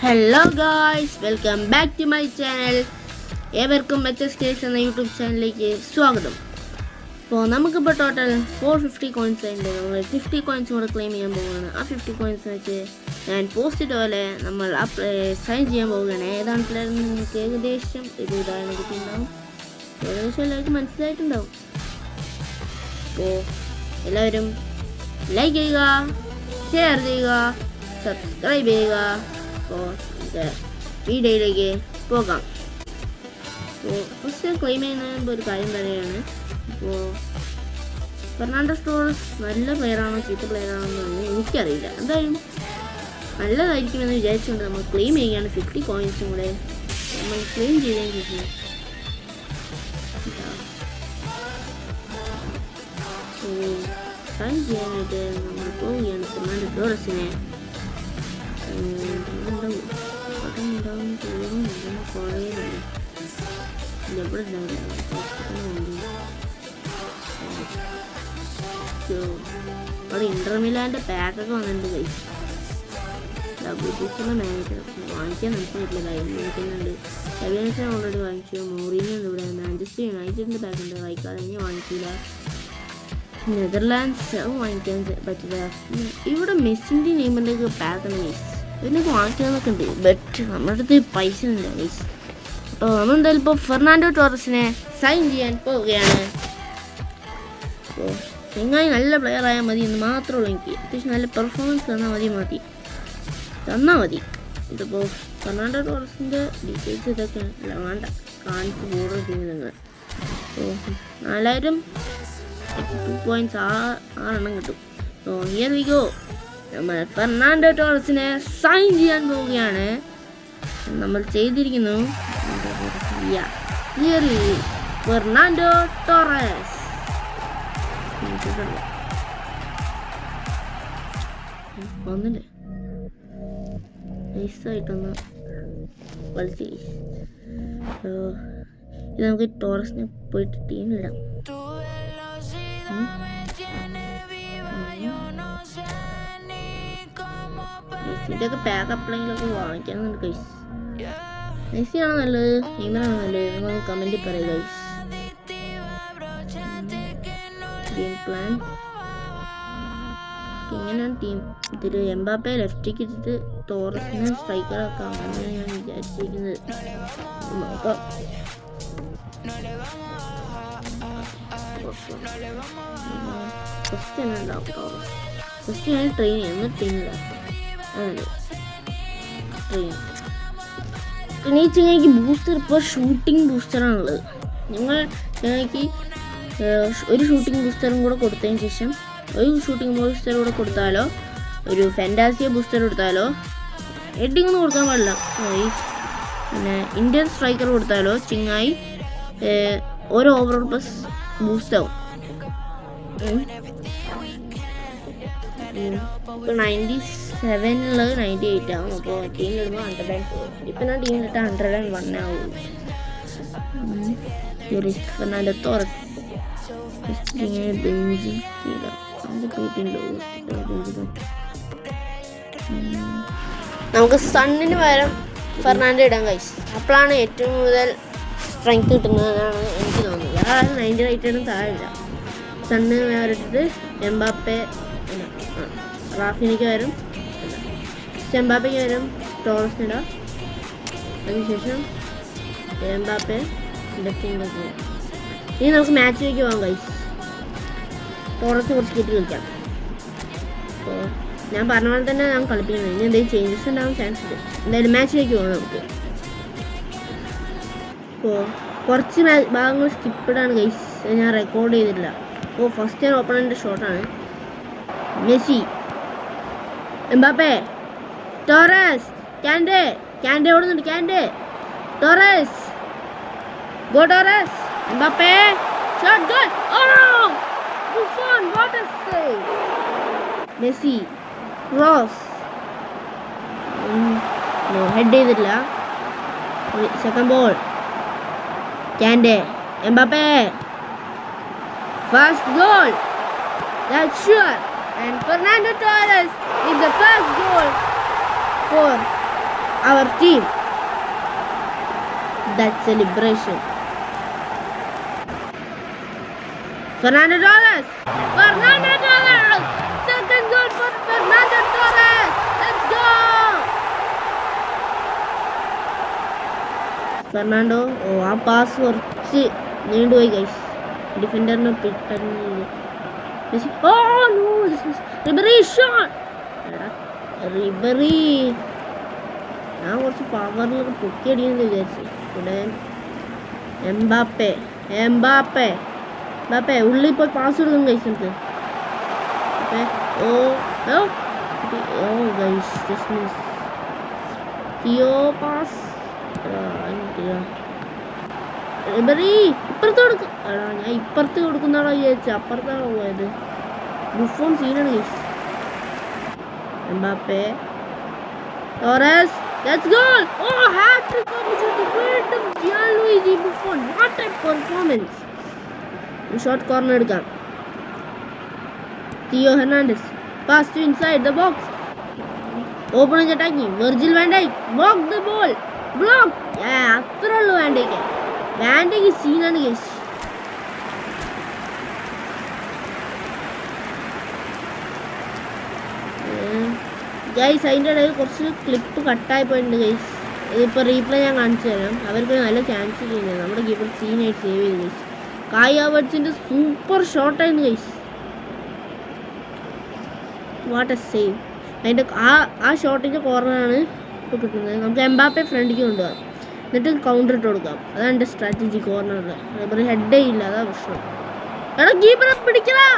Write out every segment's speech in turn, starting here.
Hello guys, welcome back to my channel. ഏവർക്കും HSKS എന്ന YouTube ചാനലിലേക്ക് സ്വാഗതം. അപ്പോൾ നമുക്കിപ്പോൾ ടോട്ടൽ 450 കോയിൻസ് ഉണ്ട്. നമ്മൾ 50 കോയിൻസ് കൂടെ ക്ലെയിം ചെയ്യാൻ പോവുകയാണ്. ആ 50 കോയിൻസ് വെച്ച് ഞാൻ പോസ്റ്റ് ഇട്ട പോലെ നമ്മൾ ആ സൈൻ ചെയ്യാൻ പോവുകയാണ്. ഏതാണ് പ്ലെയർ നിങ്ങൾക്ക് ഏകദേശം ഒരു ഉദാഹരണം കിട്ടിയിട്ടുണ്ടാവും, ഏകദേശം എല്ലാവർക്കും മനസ്സിലായിട്ടുണ്ടാവും. അപ്പോൾ എല്ലാവരും ലൈക്ക് ചെയ്യുക, ഷെയർ ചെയ്യുക, സബ്സ്ക്രൈബ് ചെയ്യുക. അപ്പോൾ വീഡിയോയിലേക്ക് പോകാം. അപ്പോൾ ഫസ്റ്റ് ക്ലെയിം ചെയ്യുന്ന ഒരു കാര്യം പറയുകയാണ്. അപ്പോൾ ഫെർണാണ്ടോ ടോറസ് നല്ല പ്ലെയറാണോ ചീത്ത പ്ലെയറാണോ എന്ന് എനിക്കറിയില്ല. എന്തായാലും നല്ലതായിരിക്കുമെന്ന് വിചാരിച്ചുകൊണ്ട് നമ്മൾ ക്ലെയിം ചെയ്യുകയാണ്. 50 കോയിൻസും കൂടെ നമ്മൾ ക്ലെയിം ചെയ്തതിന് ശേഷം സൈൻ ചെയ്യാനായിട്ട് നമ്മൾ പോവുകയാണ്. ഫെർണാണ്ടോ ടോറസിനെ അവിടെ ഇന്റർമിലാൻ്റെ പാക്കൊക്കെ വന്നിട്ടുണ്ട്. കൈ WTCയുടെ മാനേജർ വാങ്ങിക്കാൻ നമുക്ക് പറ്റില്ല. കാര്യം വാങ്ങിക്കുന്നുണ്ട്. ഡബ്ല്യൂഎസ് ഓൾറെഡി വാങ്ങിച്ചു. മോറിനുണ്ട് ഇവിടെ. മാഞ്ചസ്റ്റർ യുണൈറ്റഡിൻ്റെ പാക്കുണ്ട്. വായിക്കാതെ തന്നെ വാങ്ങിക്കില്ല. നെതർലാൻഡ്സ് വാങ്ങിക്കാൻ പറ്റില്ല. ഇവിടെ മെസ്സിൻ്റെ നെയ്മറിൻ്റെ പാക്കാണ് ഗൈസ്. ഇതിനൊക്കെ വാങ്ങിക്കാനൊക്കെ ഉണ്ട്, ബട്ട് നമ്മുടെ അടുത്ത് പൈസ ഉണ്ട് ഗൈസ്. അപ്പോൾ നമ്മളെന്തായാലും ഇപ്പോൾ ഫെർണാണ്ടോ ടോറസിനെ സൈൻ ചെയ്യാൻ പോവുകയാണ്. അപ്പോൾ നിങ്ങൾ നല്ല പ്ലെയർ ആയാൽ മതി എന്ന് മാത്രമേ ഉള്ളൂ. എനിക്ക് അത്യാവശ്യം നല്ല പെർഫോമൻസ് തന്നാൽ മതി. ഇതിപ്പോൾ ഫെർണാണ്ടോ ടോറസിൻ്റെ ഡീറ്റെയിൽസ് ഇതൊക്കെ അല്ല വേണ്ട, കാണിച്ച് കൂടുതൽ ചെയ്യുന്നത് നിങ്ങൾ. അപ്പോൾ 4000 പോയിൻറ്റ്സ് 6 കിട്ടും. So here we go. നമ്മൾ ഫെർണാണ്ടോ ടോറസിനെ സൈൻ ചെയ്യാൻ പോവുകയാണ്. നമ്മൾ ചെയ്തിരിക്കുന്നു. ഫെർണാണ്ടോ ടോറസ് വന്നില്ലേ, നൈസായിട്ടൊന്ന് കളിച്ച്. ഇത് നമുക്ക് ടോറസിനെ പോയിട്ട് ടീമിലിടാം. മെസ്സിൻ്റെയൊക്കെ പാക്ക് അപ്ലൈയിലൊക്കെ വാങ്ങിക്കാനുണ്ട് ഗൈസ്. മെസ്സിയാണോ നല്ലത്, നെയ്മറാണോ നല്ലത്? നിങ്ങളൊന്ന് കമൻറ്റിൽ പറയുക ഗൈസ്. ഗെയിം പ്ലാൻ ഇങ്ങനെയാണ്. ടീം ഇതിൽ എംബാപ്പെ ലെഫ്റ്റിക്ക് ഇട്ടിട്ട് ടോറസിനെ സ്ട്രൈക്കറാക്കാം എന്നാണ് ഞാൻ വിചാരിച്ചിരിക്കുന്നത്. നോക്കാം. ഫസ്റ്റ് തന്നെ ഉണ്ടാവും ടോറസ്. ഫസ്റ്റ് ഞാൻ ട്രെയിൻ ചെയ്യും, എന്നിട്ട് ടീമിലാക്കാം. പിന്നെ ഈ ചങ്ങയ്ക്ക് ബൂസ്റ്റർ ഇപ്പോൾ ഷൂട്ടിംഗ് ബൂസ്റ്ററാണുള്ളത്. ഞങ്ങൾക്ക് ഒരു ഷൂട്ടിംഗ് ബൂസ്റ്ററും കൂടെ കൊടുത്തതിന് ശേഷം ഒരു ഷൂട്ടിംഗ് ബൂസ്റ്റർ കൂടെ കൊടുത്താലോ, ഒരു ഫാന്റാസിയ ബൂസ്റ്റർ കൊടുത്താലോ, ഹെഡിങ് ഒന്നും കൊടുക്കാൻ പാടില്ല. പിന്നെ ഇന്ത്യൻ സ്ട്രൈക്കർ കൊടുത്താലോ ചിങ്ങായി ഓരോ ഓവർ പ്ലസ് ബൂസ്റ്റാവും. ഇപ്പോൾ 97 98 ആവും. അപ്പോൾ ടീമിലിടുമ്പോൾ 104. ഇപ്പം ഞാൻ ടീമിലിട്ട് 101 ആവുള്ളൂ. ഫെർണാണ്ടോ ടോറസ് ഇങ്ങനെ ബെഞ്ച് ചെയ്താൽ നമുക്ക് സണ്ണിന് പകരം ഫെർണാണ്ടോ ഇടാൻ കഴിച്ചു. അപ്പോഴാണ് ഏറ്റവും കൂടുതൽ സ്ട്രെങ്ത് കിട്ടുന്നതെന്നാണ് എനിക്ക് തോന്നുന്നത്. അതായത് 98 താഴെയില്ല. സണ്ണിന് വേറിട്ടിട്ട് എംബാപ്പെ റാഫിനിക്ക് വരും, എംബാപ്പയ്ക്ക് വരും ടോറസിനിടാം. അതിനുശേഷം എംബാപ്പെ ലെഫ്റ്റിലേക്ക്. ഇനി നമുക്ക് മാച്ചിലേക്ക് പോകാം ഗൈസ്. ടോറസ് കുറച്ച് കയറ്റി കളിക്കാം. അപ്പോൾ ഞാൻ പറഞ്ഞ പോലെ തന്നെ ഞാൻ കളിപ്പിക്കുന്നത്. ഇനി എന്തെങ്കിലും ചേഞ്ചസ് ഉണ്ടാകാൻ ചാൻസ് ഉണ്ട്. എന്തായാലും മാച്ചിലേക്ക് പോകാം നമുക്ക്. അപ്പോൾ കുറച്ച് ഭാഗങ്ങൾ സ്കിപ്പിടാണ് ഗൈസ്, ഞാൻ റെക്കോർഡ് ചെയ്തിട്ടില്ല. അപ്പോൾ ഫസ്റ്റ് ഞാൻ ഓപ്പണറിൻ്റെ ഷോട്ടാണ്. മെസ്സി, എംബാപ്പെ, ടോറസ്, ക്യാൻഡേ ഓടുന്നുണ്ട്. Torres, go Torres, Mbappe, shot, goal. Oh Buffon, what a save. Messi, cross, head ചെയ്തിട്ടില്ല. Second ball, Kante, Mbappe, first goal. That's sure. And Fernando Torres is the first goal for our team. That celebration. Fernando Torres. Second goal for Fernando Torres. Let's go. Fernando. Oh, ആ pass കുറച്ച് നീണ്ടുപോയി guys. ഡിഫൻഡറിനെ പിട്ടഞ്ഞു. Oh no, this is Ribery shot. Ribery. ഞാൻ കുറച്ച് പവറിലൊക്കെ പൊക്കി അടിയെന്ന് വിചാരിച്ചു. പിന്നെ Mbappe ഉള്ളിൽ പോയി pass കൊടുക്കും ഗൈസ് നമുക്ക്. Guys just miss. Theo pass. Ribery ഇപ്പുറത്ത് കൊടുക്കും. ഞാൻ ഇപ്പുറത്ത് കൊടുക്കുന്നതാണോ വിചാരിച്ചു, അപ്പുറത്താണോ പോയത്. ബുഫോൺ സീനാണ് guys. Mbappe Torres, let's go! Oh, hat-trick opportunity created by Gianluigi Buffon. What a performance! Short corner എടുക്കാം. Theo Hernandez, pass to inside the box. Open and attacking. Virgil van Dijk, block the ball. Block. Yeah, അത്രേ ഉള്ളൂ Van Dijk. Van Dijk സീനാണ് guys. Guys അതിൻ്റെ ഇടയിൽ കുറച്ച് clip കട്ടായി പോയിട്ടുണ്ട് guys. ഇതിപ്പോൾ റീപ്ലേ ഞാൻ കാണിച്ചു തരാം. അവർക്ക് നല്ല ചാൻസ് ചെയ്യുന്നത്. നമ്മുടെ കീപ്പർ സീനായിട്ട് സേവ് ചെയ്തു ഗൈസ്. കായ് ഹാവർട്സിൻ്റെ സൂപ്പർ ഷോട്ടായിരുന്നു ഗൈസ്. What a save. അതിൻ്റെ ആ ഷോട്ടിൻ്റെ കോർണറാണ് ഇപ്പോൾ കിട്ടുന്നത്. നമുക്ക് എംബാപ്പെ ഫ്രണ്ടിലേക്ക് കൊണ്ടുപോകാം, എന്നിട്ട് കൗണ്ടർ ഇട്ട് കൊടുക്കാം. അതാണ് എൻ്റെ സ്ട്രാറ്റജി. കോർണറിൽ റിബറി ഹെഡേ ഇല്ല, അതാ പ്രശ്നം. എടാ കീപ്പറെ പിടിക്കലാ.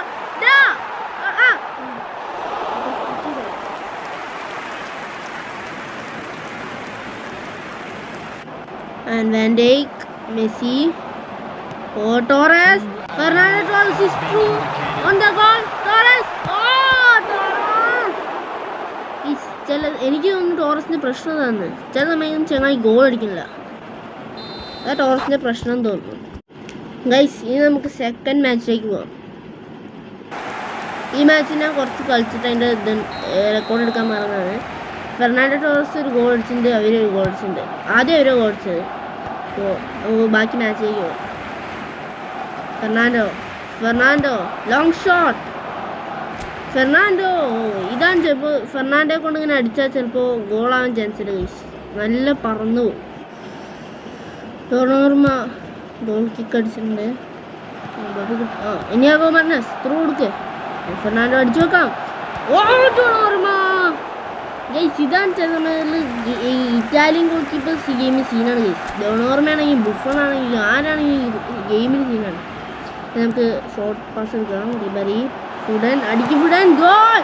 And Van Dijk, Messi, oh Torres, Fernando Torres is through on the goal. Torres, oh Torres. എനിക്ക് തോന്നുന്നു ടോറസിൻ്റെ പ്രശ്നം തന്നെ. ചില സമയം ചങ്ങായി ഗോൾ അടിക്കുന്നില്ല. അതാ ടോറസിൻ്റെ പ്രശ്നം തോന്നുന്നു ഗൈസ്. ഇനി നമുക്ക് സെക്കൻഡ് മാച്ചിലേക്ക് പോകാം. ഈ മാച്ച് ഞാൻ കുറച്ച് കളിച്ചിട്ട് അതിൻ്റെ റെക്കോർഡ് എടുക്കാൻ മറന്നാണ്. ഫെർണാണ്ടോ ടോറസ് ഒരു ഗോൾ അടിച്ചിട്ടുണ്ട്, അവരൊരു ഗോൾ അടിച്ചിട്ടുണ്ട്. ആദ്യം അവരോ ഗോൾ അടിച്ചത്. അപ്പോൾ ബാക്കി മാച്ചിലേക്ക് പോകും. Fernando long shot. ഫെർണാണ്ടോ ഇതാണ് ചിലപ്പോൾ ഫെർണാണ്ടോയെ കൊണ്ട് ഇങ്ങനെ അടിച്ചാൽ ചിലപ്പോൾ ഗോളാവാൻ ചാൻസ് ഉണ്ട് ഗൈസ്. നല്ല പറന്നു പോകും. ഡോണോർമ ഗോൾ കിക്ക് അടിച്ചിട്ടുണ്ട്. ഇനിയാകോ മർനസ് ത്രൂ കൊടുക്ക്. ഫെർണാണ്ടോ അടിച്ചു വെക്കാം. ഓ ഡോണോർമ ഗൈസ്. ഇതാണ് ചില സമയങ്ങളിൽ ഇറ്റാലിയൻ ഗോൾ കീപ്പേഴ്സ് ഗെയിമിൽ സീനാണ് ഗൈസ്. ഡോണോർമയാണെങ്കിൽ ബുഫൺ ആണെങ്കിൽ ആരാണെങ്കിൽ ഗെയിമിൽ സീനാണ്. നമുക്ക് ഷോർട്ട് പാസ് എടുക്കാം. റിബറി ഫുഡൻ അടിക്കും. Foden goal.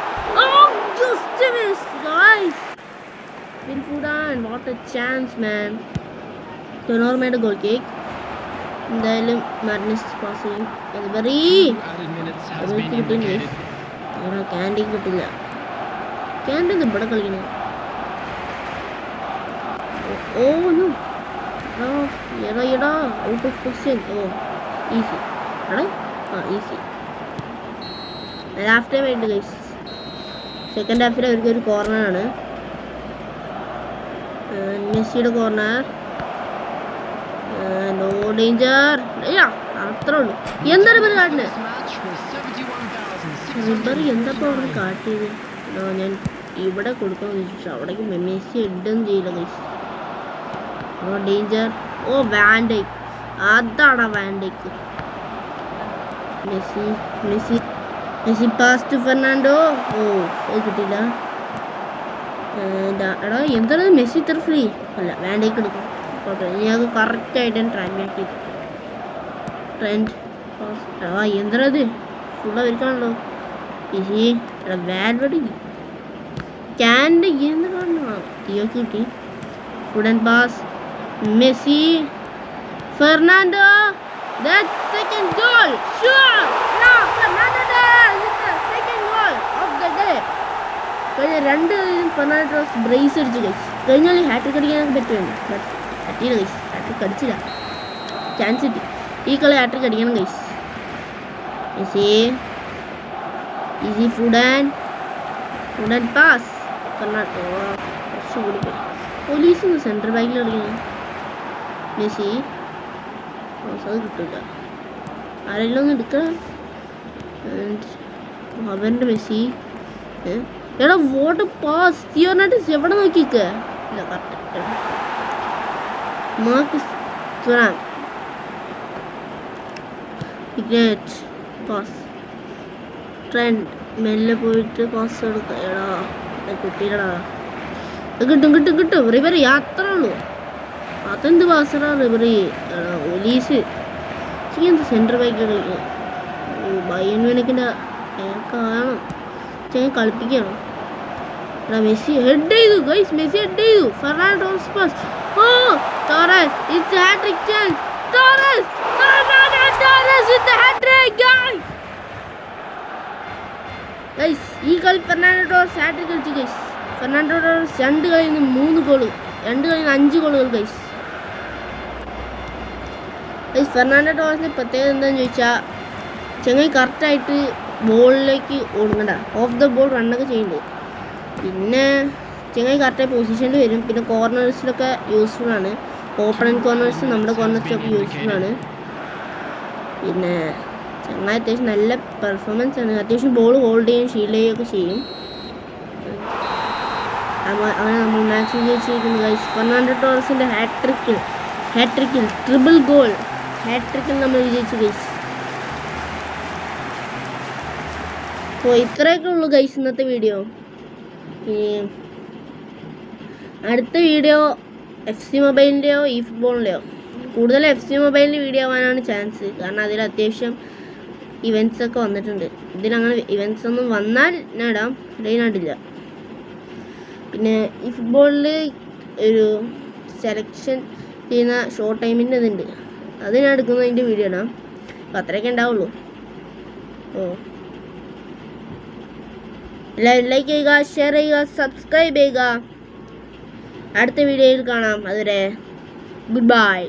Just miss guys. Foden what a chance man. ഡോണോർമയുടെ ഗോൾ കേക്ക്. എന്തായാലും മർനസ് പാസ് ചെയ്യും. റിബറി കിട്ടില്ല. ക്യാൻഡിക്ക് കിട്ടില്ല. ക്യാൻഡിൽ ഇവിടെ കളിക്കണേ. ഓ നോ എടാ out of position. Oh easy എടാ. ഈസി. ഹാഫ് ടൈം ആയിട്ട് ഗൈസ്. സെക്കൻഡ് ഹാഫിൽ അവർക്ക് ഒരു കോർണറാണ്. മെസ്സിയുടെ കോർണർ. No danger. അത്രേ ഉള്ളൂ. എന്താണ് ഇവർ കാട്ടുന്നത്? റിബറി എന്താ അവിടെ കാട്ടിയത്? ഞാൻ ഇവിടെ കൊടുക്കാമെന്ന് ചോദിച്ചു. അവിടേക്ക് മെസ്സി ഇടും ചെയ്യില്ല guys. Oh danger. Oh Van Dijk. അതാണ് Van Dijk. Messi pass to Fernando. Oh അത് കിട്ടിയില്ല. എടാ എന്താണ് മെസ്സി ഇത്ര ഫ്രീ അല്ല. വാൻ ഡൈക്ക് എടുക്കും. ഇനി അത് കറക്റ്റായിട്ട് ട്രാൻഡ് ട്രെൻഡ് പാസ്. എന്തത് ഫുള്ള് അവർക്കാണല്ലോ. ഈസി. എടാ വാൽവടി ക്യാൻഡ് എന്ത് കാണണം. തിയോക്ക് കിട്ടി. Foden pass. Messi Fernando. That second goal. Sure. Now Fernando does the second goal of the day. കഴിഞ്ഞ രണ്ട് കളിയിലും ഫെർണാണ്ടോ ബ്രേസ് അടിച്ചു ഗൈസ്. കഴിഞ്ഞാൽ ഹാട്രിക് അടിക്കാനൊക്കെ പറ്റുമല്ലോ. ബട്ട് പറ്റിയില്ല ഗൈസ്. ഹാട്രിക് അടിച്ചില്ല. ചാൻസ് കിട്ടി. ഈ കളി ഹാട്രിക് അടിക്കണം ഗൈസ്. ഫുഡൻ പാസ്. ഫെർണാണ്ടോ കുറച്ച് കൂടി പോയി. പോലീസ് സെൻട്രൽ ബാക്കിൽ കളിക്കുന്നു. മെസ്സി അത് കിട്ടില്ല. ആരെല്ലാം ഒന്ന് എടുക്കണം. അവൻ്റെ മെസ്സി എടാ വോട്ട് പാസ് തിയോർനായിട്ട് എവിടെ നോക്കിക്ക. ഇല്ല കറക്റ്റ് മാർക്കസ് തുറാം ഇഗ്നേറ്റ് പാസ് ട്രെൻഡ് മെല്ലെ പോയിട്ട് പാസ് കൊടുക്കുക. എടാ കിട്ടിയില്ലടാ. കിട്ടും കിട്ടും കിട്ടും. റിവറി അത്രേ ഉള്ളൂ. അതെന്ത് പാസറാ റിവറി. എടാ പോലീസ് എന്ത് സെൻട്രൽ ബാക്കിൽ കളിക്കുക. ബയൺ മ്യൂണിക്കിൻ്റെ കാണും കളിപ്പിക്കുകയാണ്. എടാ മെസ്സി ഹെഡ് ചെയ്തു ഗൈസ്. മെസ്സി ഹെഡ് ചെയ്തു. Fernando pass. ഓ Torres it's hattrick chance. Torres with hattrick guys. Guys ഈ കളി ഫെർണാണ്ടോ ടോറസ് ഹാട്രിക് കളിച്ചു ഗൈസ്. ഫെർണാണ്ടോ ടോറസ് 2 കളിയിൽ നിന്ന് 3 ഗോൾ, 2 കളിയിൽ നിന്ന് 5 ഗോളുകൾ ഗൈസ്. ഗൈസ് ഫെർണാണ്ടോ ടോറസിൻ്റെ പ്രത്യേകത എന്താണെന്ന് ചോദിച്ചാൽ ചെങ്ങായി കറക്റ്റായിട്ട് ബോളിലേക്ക് ഓടുന്നുണ്ട. ഓഫ് ദ ബോൾ റണ്ണൊക്കെ ചെയ്യുന്നുണ്ട്. പിന്നെ ചെങ്ങായി കറക്റ്റായി പൊസിഷനിൽ വരും. പിന്നെ കോർണേഴ്സിലൊക്കെ യൂസ്ഫുള്ളാണ്. ഓപ്പൺ കോർണേഴ്സ് നമ്മുടെ കോർണേഴ്സിലൊക്കെ യൂസ്ഫുള്ളാണ്. പിന്നെ ചെങ്ങായി അത്യാവശ്യം നല്ല പെർഫോമൻസ് ആണ്. അത്യാവശ്യം ബോൾ ഹോൾഡ് ചെയ്യുകയും ഷീൽഡ് ചെയ്യുകയൊക്കെ ചെയ്യും. അങ്ങനെ നമ്മൾ മാച്ച് വിജയിച്ചിരിക്കുന്നു ഗൈസ്. ഫെർണാണ്ടോ ടോറസിൻ്റെ ഹാട്രിക്കിൽ ട്രിപ്പിൾ ഗോൾ ഹാട്രിക്കിൽ നമ്മൾ വിജയിച്ചു ഗൈസ്. അപ്പോൾ ഇത്രയൊക്കെ ഉള്ളൂ ഗൈസ് ഇന്നത്തെ വീഡിയോ. അടുത്ത വീഡിയോ FC മൊബൈലിൻ്റെയോ ഈ ഫുട്ബോളിൻ്റെയോ, കൂടുതൽ FC മൊബൈലിൻ്റെ വീഡിയോ ആവാനാണ് ചാൻസ്. കാരണം അതിൽ അത്യാവശ്യം ഇവൻറ്റ്സ് ഒക്കെ വന്നിട്ടുണ്ട്. ഇതിലങ്ങനെ ഇവൻറ്റ്സ് ഒന്നും വന്നാൽ ഞാൻ ഇടാം, ഇടാനില്ല. പിന്നെ ഈ ഫുട്ബോളിൽ ഒരു സെലക്ഷൻ ചെയ്യുന്ന ഷോർട്ട് ടൈമിൻ്റെ ഇതുണ്ട്, അത് ഞാൻ എടുക്കുന്നതിൻ്റെ വീഡിയോ ഇടാം. അപ്പോൾ അത്രയൊക്കെ ഉണ്ടാവുള്ളൂ. എല്ലാവരും ലൈക്ക് ചെയ്യുക, ഷെയർ ചെയ്യുക, സബ്സ്ക്രൈബ് ചെയ്യുക. അടുത്ത വീഡിയോയിൽ കാണാം. അതുവരെ ഗുഡ് ബൈ.